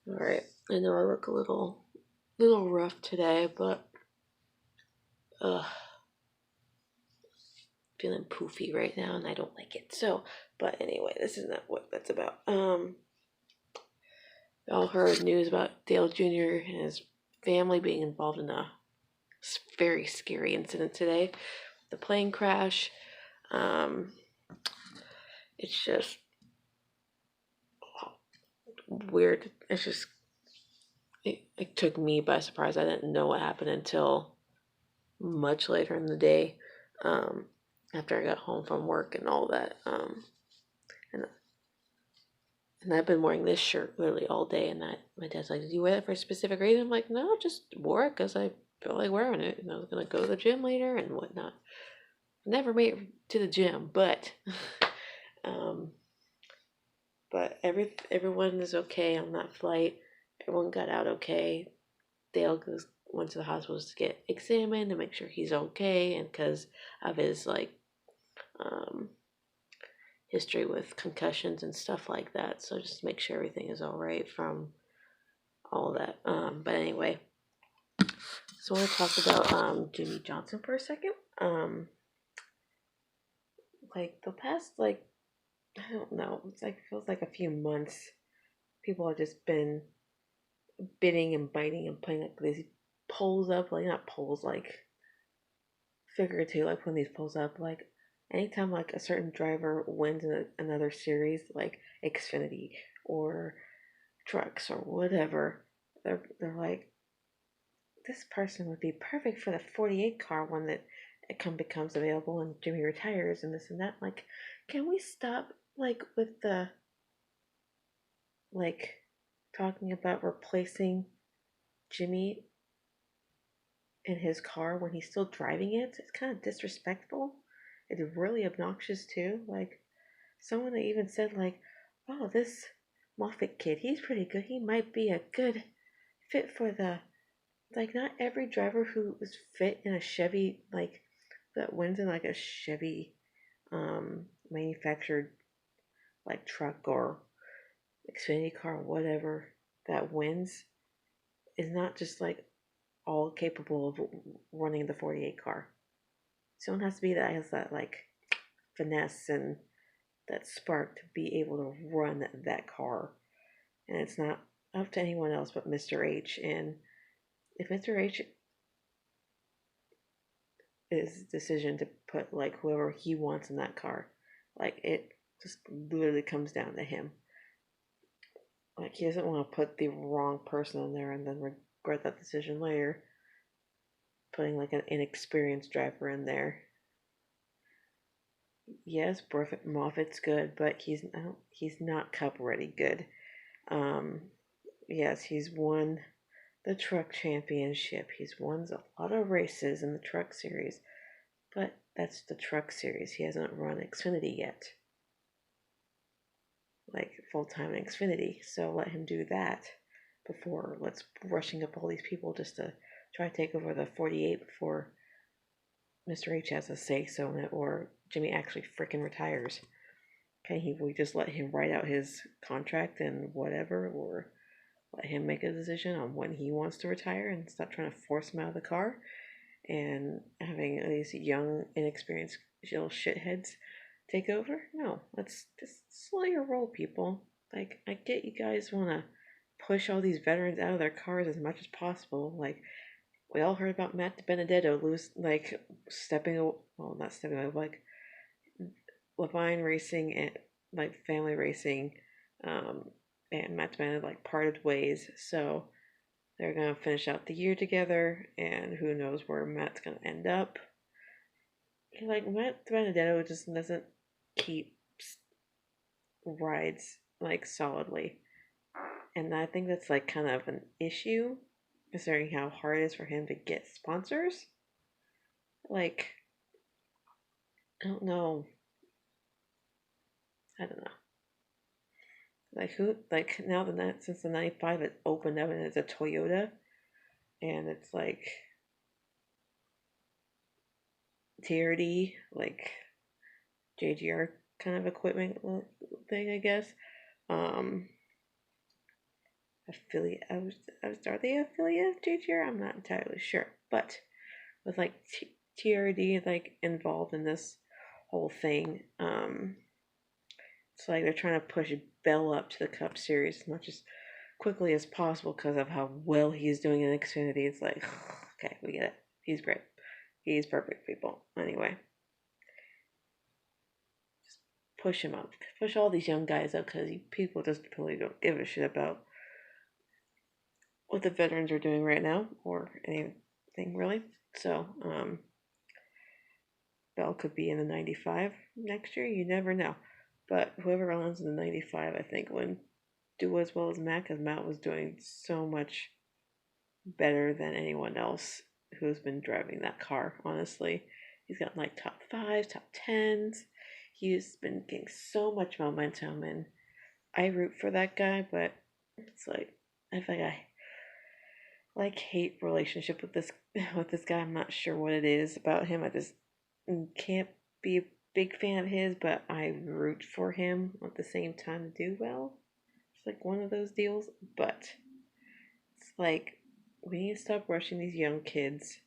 Alright, I know I look a little rough today, but feeling poofy right now and I don't like it. So, but anyway, this is not what that's about. Y'all heard news about Dale Jr. and his family being involved in a very scary incident today. The plane crash. It's just weird. It took me by surprise. I didn't know what happened until much later in the day, after I got home from work and all that. And I've been wearing this shirt literally all day. And my dad's like, "Did you wear that for a specific reason?" I'm like, "No, just wore it because I felt like wearing it. And I was gonna go to the gym later and whatnot." Never made it to the gym, but um, everyone is okay on that flight. Everyone got out okay. Dale went to the hospital to get examined to make sure he's okay, and because of his um, history with concussions and stuff like that. So just make sure everything is all right from all that. But anyway, so I want to talk about Jimmie Johnson for a second. Like the past, I don't know, feels like a few months. People have just been bidding and biting and putting like these polls up, like not polls, like figurative, like putting these polls up, like anytime like a certain driver wins in another series, like Xfinity or trucks or whatever, they're like, this person would be perfect for the 48 car when that it becomes available and Jimmie retires and this and that. Like, can we stop like with the like talking about replacing Jimmie in his car when he's still driving it? It's kind of disrespectful. It's really obnoxious too. Like someone that even said like, "Oh, this Moffat kid, he's pretty good. He might be a good fit for the." Like not every driver who is fit in a Chevy that wins in like a Chevy manufactured like truck or Xfinity car or whatever that wins is not just like all capable of running the 48 car. Someone has to be that has that like finesse and that spark to be able to run that car. And it's not up to anyone else but Mr. H. And if Mr. H his decision to put like whoever he wants in that car, like it just literally comes down to him. Like he doesn't want to put the wrong person in there and then regret that decision later. Putting like an inexperienced driver in there. Yes, Moffat's good, but he's not Cup ready good. Yes, he's won the truck championship. He's won a lot of races in the truck series, but that's the truck series. He hasn't run Xfinity yet, like full time in Xfinity. So let him do that before let's rushing up all these people just to try to take over the 48 before Mr. H has a say so in it, or Jimmie actually freaking retires. Can we just let him write out his contract and whatever, or let him make a decision on when he wants to retire and stop trying to force him out of the car and having these young, inexperienced little shitheads take over? No, let's just slow your roll, people. Like, I get you guys want to push all these veterans out of their cars as much as possible. Like, we all heard about Matt Benedetto stepping away, well, not stepping away, like Levine Racing and like Family Racing, and Matt Benedetto like parted ways. So they're gonna finish out the year together, and who knows where Matt's gonna end up. Like Matt Benedetto just doesn't keep rides like solidly, and I think that's like kind of an issue, considering how hard it is for him to get sponsors. Like, I don't know. I don't know. Like who? Like now since the '95 it opened up and it's a Toyota, and it's like TRD, like JGR kind of equipment thing, I guess. Um, affiliate. Are they affiliate of JGR? I'm not entirely sure, but with like TRD like involved in this whole thing, it's like they're trying to push Bell up to the Cup Series as much as quickly as possible because of how well he's doing in Xfinity. It's like, okay, we get it. He's great. He's perfect, people. Anyway, just push him up. Push all these young guys up because people just really don't give a shit about what the veterans are doing right now or anything really. So, Bell could be in the 95 next year. You never know. But whoever lands in the 95, I think, would do as well as Matt, because Matt was doing so much better than anyone else who's been driving that car, honestly. He's gotten like top 5s, top 10s. He's been getting so much momentum, and I root for that guy, but it's like, I feel like hate relationship with this guy. I'm not sure what it is about him. I just can't be a big fan of his, but I root for him at the same time to do well. It's like one of those deals, but it's like we need to stop rushing these young kids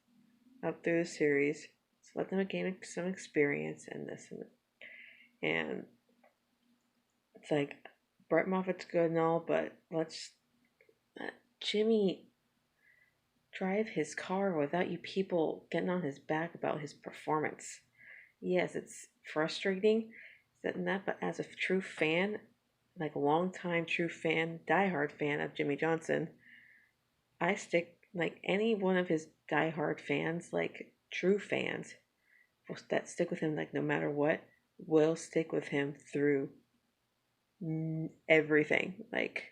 up through the series. Let's let them gain some experience and this and that. And it's like Brett Moffitt's good and all, but let's let Jimmie drive his car without you people getting on his back about his performance. Yes, it's frustrating, but as a true fan, like a long-time true fan, diehard fan of Jimmie Johnson, I stick, like any one of his diehard fans, like true fans, that stick with him, like no matter what, will stick with him through everything. Like,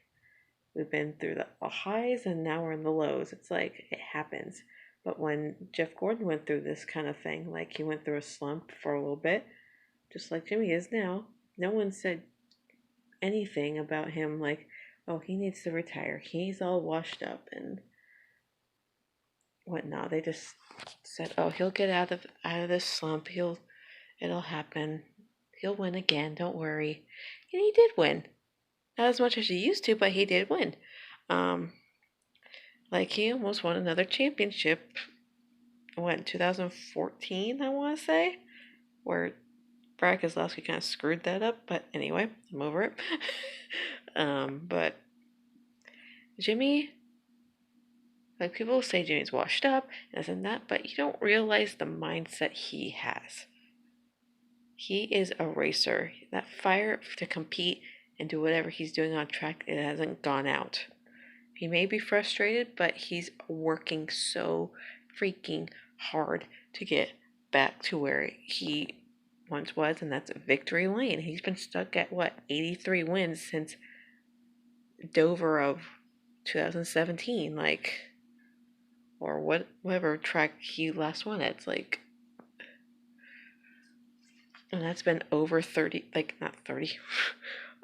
we've been through the highs and now we're in the lows. It's like, it happens. But when Jeff Gordon went through this kind of thing, like he went through a slump for a little bit, just like Jimmie is now, no one said anything about him like, oh, he needs to retire. He's all washed up and whatnot. They just said, oh, he'll get out of this slump. It'll happen. He'll win again. Don't worry. And he did win. Not as much as he used to, but he did win. Like he almost won another championship. What, 2014, I want to say, where Brad Keselowski kind of screwed that up. But anyway, I'm over it. But Jimmie, like people say Jimmie's washed up and this and that, but you don't realize the mindset he has. He is a racer. That fire to compete and do whatever he's doing on track, it hasn't gone out. He may be frustrated, but he's working so freaking hard to get back to where he once was, and that's victory lane. He's been stuck at 83 wins since Dover of 2017, like, or whatever track he last won at. It's like, and that's been over 30, like not 30,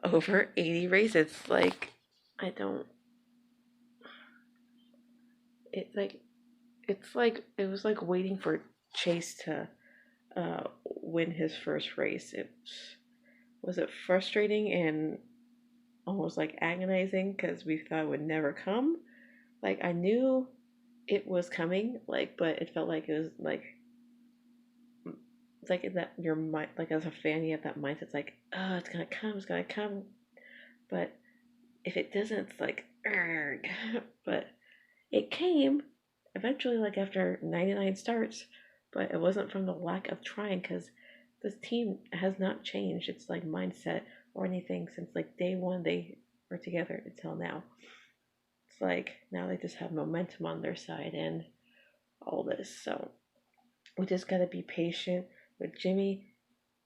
over 80 races. Like, I don't. It was like waiting for Chase to win his first race. Was it frustrating and almost like agonizing because we thought it would never come. Like I knew it was coming, like, but it felt like it was like in that your mind, like as a fan, you have that mindset. It's like, oh, it's gonna come, but if it doesn't, it's like, erg. But it came eventually, like after 99 starts, but it wasn't from the lack of trying because this team has not changed its like mindset or anything since like day one they were together until now. It's like now they just have momentum on their side and all this. So we just gotta be patient with Jimmie.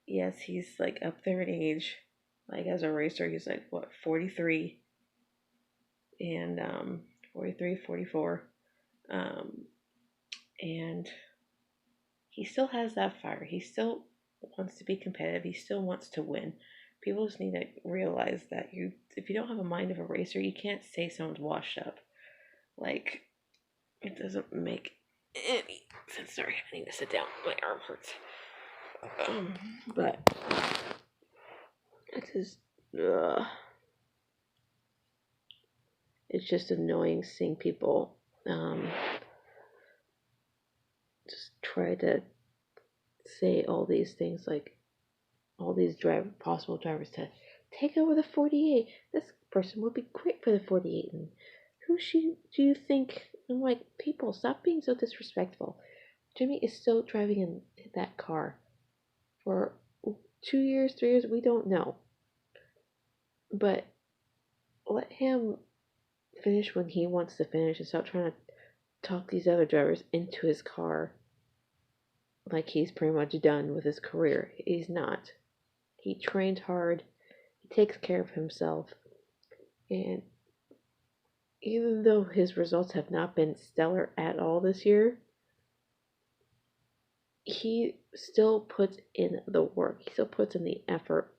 Yes, he's like up there in age. Like as a racer, he's like 43 and 43, 44. And he still has that fire. He still wants to be competitive. He still wants to win. People just need to realize that if you don't have a mind of a racer, you can't say someone's washed up. Like, it doesn't make any sense. Sorry, I need to sit down. My arm hurts. But it is. it's just annoying seeing people just try to say all these things, like all these possible drivers to take over the 48. This person would be great for the 48. And who do you think? I'm like, people, stop being so disrespectful. Jimmie is still driving in that car for 2 years, 3 years, we don't know. But let him finish when he wants to finish and stop trying to talk these other drivers into his car like he's pretty much done with his career. He's not. He trained hard, he takes care of himself, and even though his results have not been stellar at all this year, he still puts in the work. He still puts in the effort.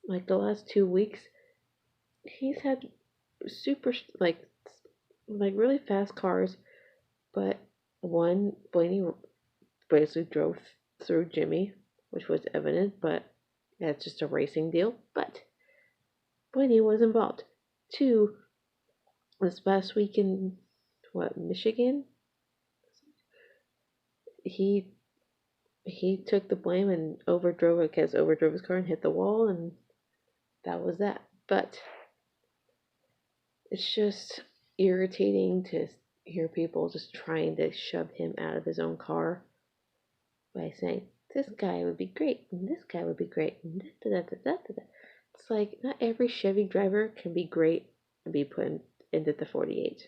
Like the last 2 weeks, he's had super like really fast cars, but one Blaney basically drove through Jimmie, which was evident, but that's just a racing deal. But Blaney was involved. 2, this past week in Michigan, he took the blame and overdrove his car and hit the wall, and that was that. But it's just irritating to hear people just trying to shove him out of his own car by saying, this guy would be great, and this guy would be great, and da, da, da, da, da, da. It's like, not every Chevy driver can be great and be put into the 48.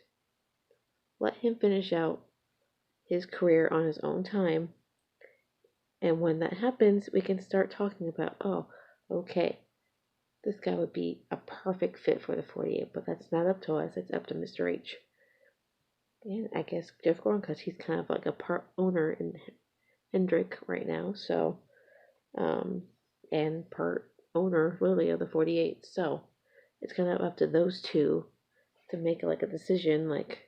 Let him finish out his career on his own time, and when that happens, we can start talking about, oh, okay, this guy would be a perfect fit for the 48, but that's not up to us, it's up to Mr. H. And I guess Jeff Gordon, because he's kind of like a part owner in Hendrick right now, so, and part owner, really, of the 48, so it's kind of up to those two to make like a decision, like,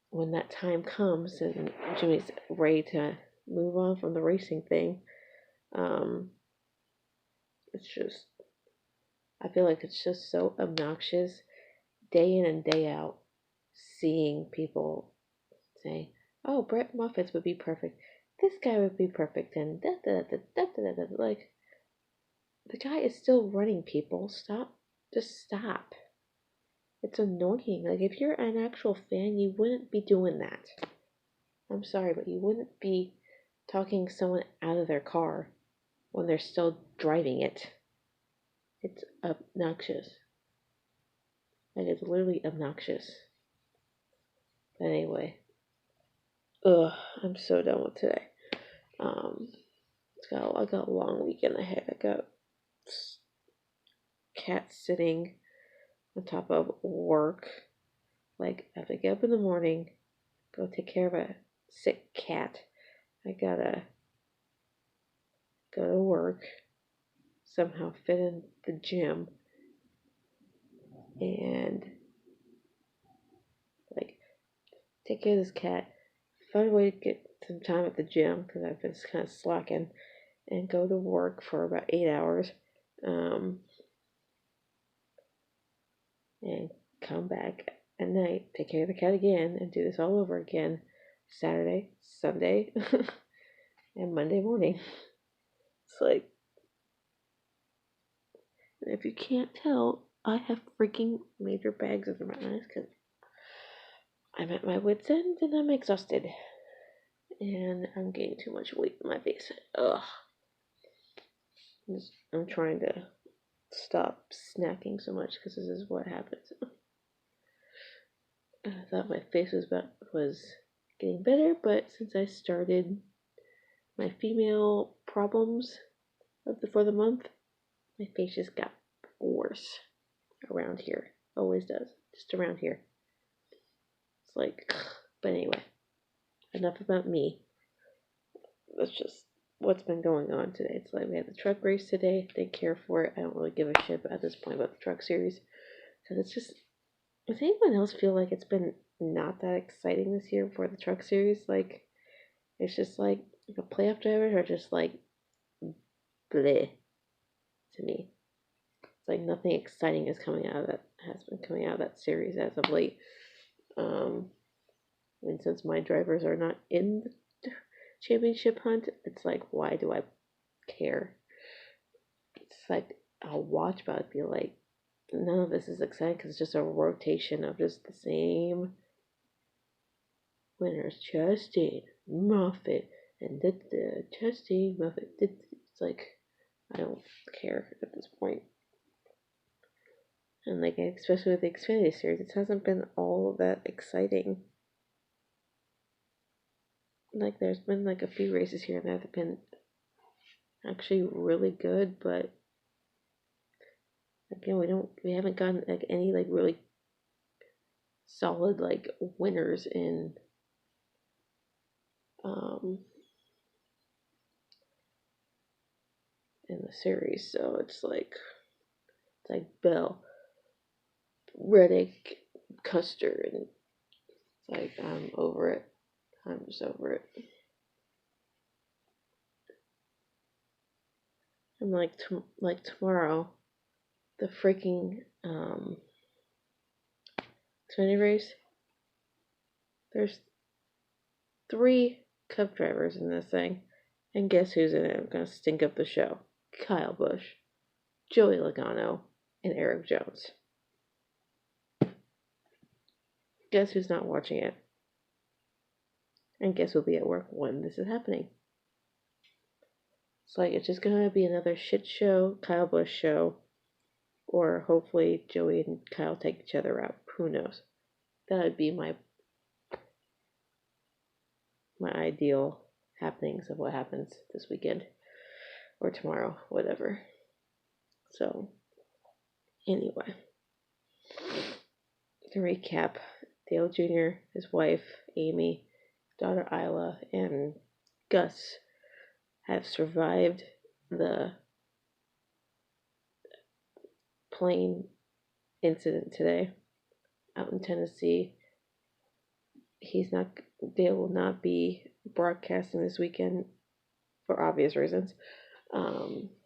when that time comes and Jimmie's ready to move on from the racing thing. It's just, I feel like it's just so obnoxious day in and day out seeing people say, oh, Brett Moffitt would be perfect, this guy would be perfect, and da da da da da da. Like, the guy is still running, people. Just stop. It's annoying. Like, if you're an actual fan, you wouldn't be doing that. I'm sorry, but you wouldn't be talking someone out of their car when they're still driving it. It's obnoxious. Like, it's literally obnoxious. But anyway. I'm so done with today. I got a long weekend ahead. I got cat sitting on top of work. Like, I have to get up in the morning, go take care of a sick cat. I gotta go to work, somehow fit in the gym, and like take care of this cat, find a way to get some time at the gym because I've been kind of slacking, and go to work for about 8 hours, and come back at night, take care of the cat again, and do this all over again Saturday, Sunday, and Monday morning. It's like, if you can't tell, I have freaking major bags under my eyes because I'm at my wit's end and I'm exhausted. And I'm getting too much weight in my face. Ugh. I'm trying to stop snacking so much because this is what happens. I thought my face was getting better, but since I started my female problems for the month, my face just got worse around here. Always does. Just around here. It's like, but anyway, enough about me. That's just what's been going on today. It's like we had the truck race today. Didn't care for it. I don't really give a shit at this point about the truck series. Because it's just, does anyone else feel like it's been not that exciting this year for the truck series? Like, it's just like the playoff drivers are just like bleh to me. It's like nothing exciting is coming out of it. has been coming out of that series as of late. And since my drivers are not in the championship hunt, it's like, why do I care? It's like, I'll watch, but I'd be like, none of this is exciting because it's just a rotation of just the same winners. Justin, Moffitt, and Justin, Moffitt. It's like, I don't care at this point. And like, especially with the Xfinity series, it hasn't been all that exciting. Like, there's been like a few races here and there that have been actually really good, but again, we haven't gotten like any like really solid like winners in the series. So it's like Bell, Reddick, Custer, and it's like, I'm over it. I'm just over it. And like tomorrow, the freaking Xfinity race. There's 3 Cup drivers in this thing, and guess who's in it? I'm gonna stink up the show. Kyle Busch, Joey Logano, and Eric Jones. Guess who's not watching it? And guess who'll be at work when this is happening? It's like, it's just gonna be another shit show, Kyle Busch show, or hopefully Joey and Kyle take each other out. Who knows? That would be my ideal happenings of what happens this weekend or tomorrow, whatever. So, anyway, to recap, Dale Jr., his wife, Amy, daughter Isla, and Gus have survived the plane incident today out in Tennessee. Dale will not be broadcasting this weekend for obvious reasons.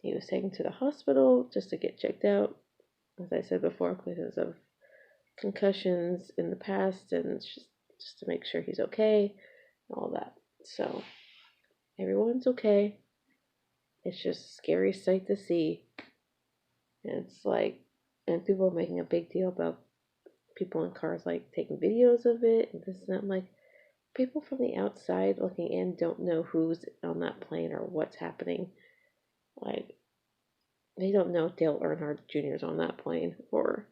He was taken to the hospital just to get checked out, as I said before, because of concussions in the past, and just to make sure he's okay and all that. So everyone's okay. It's just a scary sight to see. And it's like, and people are making a big deal about people in cars like taking videos of it and this and that. I'm like, people from the outside looking in don't know who's on that plane or what's happening. Like, they don't know if Dale Earnhardt Jr. is on that plane, or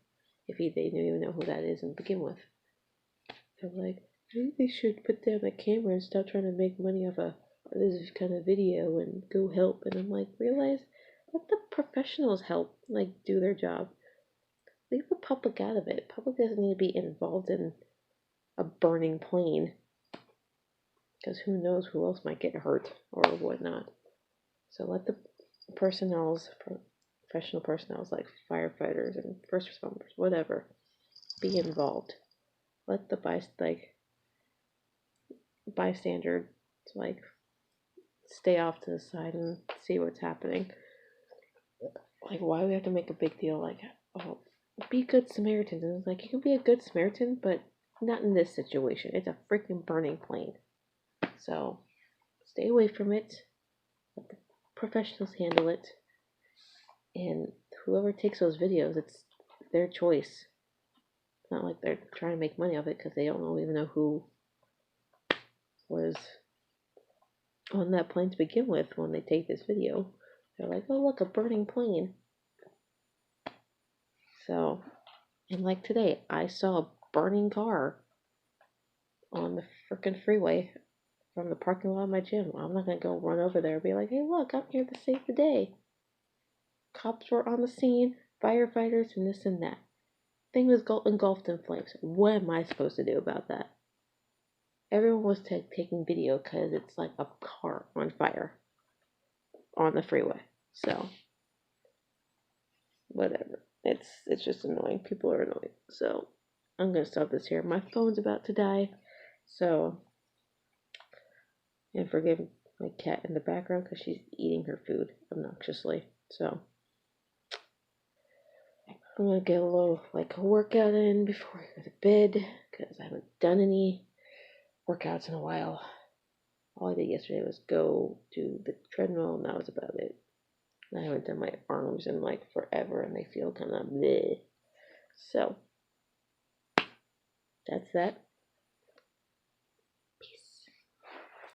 if they didn't even know who that is to begin with. I'm like, maybe they should put down the camera and stop trying to make money off this kind of video and go help. And I'm like, realize, let the professionals help, like, do their job. Leave the public out of it. Public doesn't need to be involved in a burning plane, because who knows who else might get hurt or whatnot. So let the professional personnel like firefighters and first responders, whatever, be involved. Let the bystander like stay off to the side and see what's happening. Like, why do we have to make a big deal like, oh, be good Samaritans? And it's like, you can be a good Samaritan, but not in this situation. It's a freaking burning plane. So stay away from it. Let the professionals handle it. And whoever takes those videos, it's their choice. It's not like they're trying to make money off it, because they don't even know who was on that plane to begin with when they take this video. They're like, oh, look, a burning plane. So, and like today, I saw a burning car on the frickin' freeway from the parking lot of my gym. I'm not going to go run over there and be like, hey, look, I'm here to save the day. Cops were on the scene, firefighters, and this and that. Thing was engulfed in flames. What am I supposed to do about that? Everyone was taking video because it's like a car on fire on the freeway. So, whatever. It's just annoying. People are annoying. So, I'm going to stop this here. My phone's about to die. So, and forgive my cat in the background because she's eating her food obnoxiously. So, I'm gonna get a little workout in before I go to bed because I haven't done any workouts in a while. All I did yesterday was go to the treadmill, and that was about it. I haven't done my arms in forever, and they feel kind of bleh. So that's that.